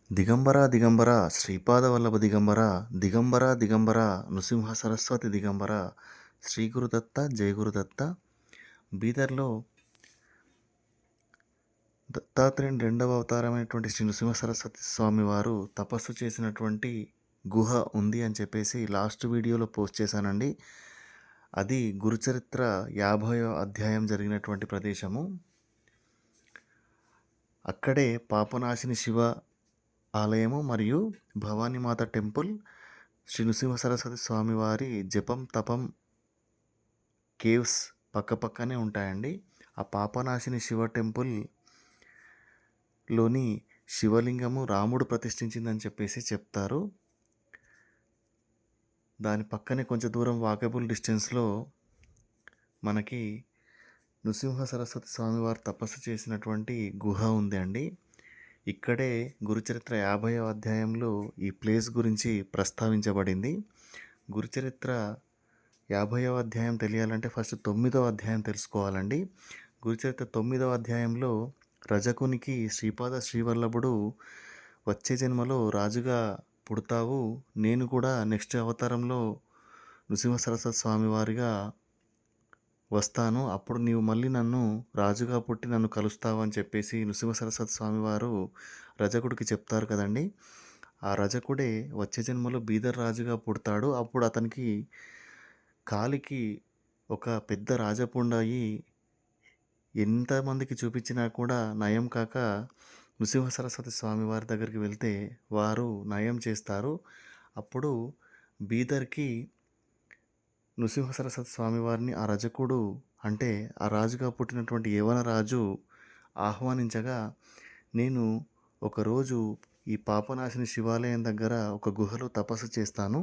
దిగంబర దిగంబర శ్రీపాదవల్లభ దిగంబర దిగంబర దిగంబర నృసింహ సరస్వతి దిగంబర శ్రీ గురుదత్త జయ గురుదత్త. బీదర్లో దత్తాత్రేయుని రెండవ అవతారమైనటువంటి శ్రీ నృసింహ సరస్వతి స్వామి వారు తపస్సు చేసినటువంటి గుహ ఉంది అని చెప్పేసి లాస్ట్ వీడియోలో పోస్ట్ చేశానండి. అది గురుచరిత్ర 50వ అధ్యాయం జరిగినటువంటి ప్రదేశము. అక్కడే పాపనాశిని శివ ఆలయము మరియు భవానీమాత టెంపుల్, శ్రీ నృసింహ సరస్వతి స్వామివారి జపం తపం కేవ్స్ పక్కపక్కనే ఉంటాయండి. ఆ పాపనాశిని శివ టెంపుల్లోని శివలింగము రాముడు ప్రతిష్ఠించిందని చెప్పేసి చెప్తారు. దాని పక్కనే కొంచెం దూరం వాకబుల్ డిస్టెన్స్లో మనకి నృసింహ సరస్వతి స్వామివారు తపస్సు చేసినటువంటి గుహ ఉంది అండి. ఇక్కడే గురుచరిత్ర 50వ అధ్యాయంలో ఈ ప్లేస్ గురించి ప్రస్తావించబడింది. గురుచరిత్ర 50వ అధ్యాయం తెలియాలంటే ఫస్ట్ 9వ అధ్యాయం తెలుసుకోవాలండి. గురుచరిత్ర 9వ అధ్యాయంలో రజకునికి శ్రీపాద శ్రీవల్లభుడు వచ్చే జన్మలో రాజుగా పుడతావు, నేను కూడా నెక్స్ట్ అవతారంలో నృసింహ సరస్వతి స్వామివారిగా వస్తాను, అప్పుడు నీవు మళ్ళీ నన్ను రాజుగా పుట్టి నన్ను కలుస్తావు అని చెప్పేసి నృసింహ సరస్వతి స్వామివారు రజకుడికి చెప్తారు కదండి. ఆ రజకుడే వచ్చే జన్మలో బీదర్ రాజుగా పుడతాడు. అప్పుడు అతనికి కాలికి ఒక పెద్ద రాజపుండ అయ్యి ఎంతమందికి చూపించినా కూడా నయం కాక నృసింహ సరస్వతి స్వామివారి దగ్గరికి వెళ్తే వారు నయం చేస్తారు. అప్పుడు బీదర్కి నృసింహ సరస్వతి స్వామివారిని ఆ రజకుడు అంటే ఆ రాజుగా పుట్టినటువంటి యవన రాజు ఆహ్వానించగా, నేను ఒకరోజు ఈ పాపనాశిని శివాలయం దగ్గర ఒక గుహలో తపస్సు చేస్తాను,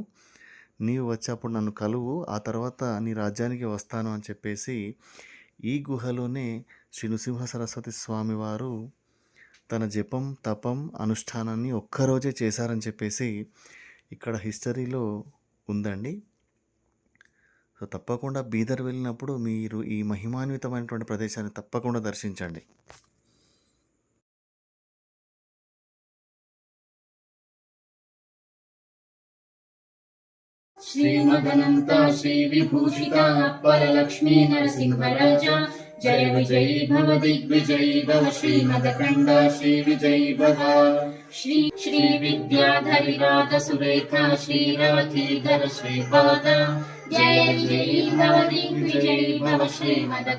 నీవు వచ్చి అప్పుడు నన్ను కలువు, ఆ తర్వాత నీ రాజ్యానికి వస్తాను అని చెప్పేసి ఈ గుహలోనే శ్రీ నృసింహ సరస్వతి స్వామివారు తన జపం తపం అనుష్ఠానాన్ని ఒక్కరోజే చేశారని చెప్పేసి ఇక్కడ హిస్టరీలో ఉందండి. సో తప్పకుండా బీదర్ వెళ్ళినప్పుడు మీరు ఈ మహిమాన్వితమైనటువంటి ప్రదేశాన్ని తప్పకుండా దర్శించండి. శ్రీమదనంత శ్రీ విభూషిత పరలక్ష్మీ నరసింహరాజా జయ విజయీ భవ దిగ్విజయీ భవ శ్రీమదఖండ శ్రీ విజయీ భవ శ్రీ శ్రీ విద్యాధరి రాధ సురేఖ శ్రీరవధీధర శ్రీపాద జయ విజయీ భవ దిగ్విజయీ భవ శ్రీమద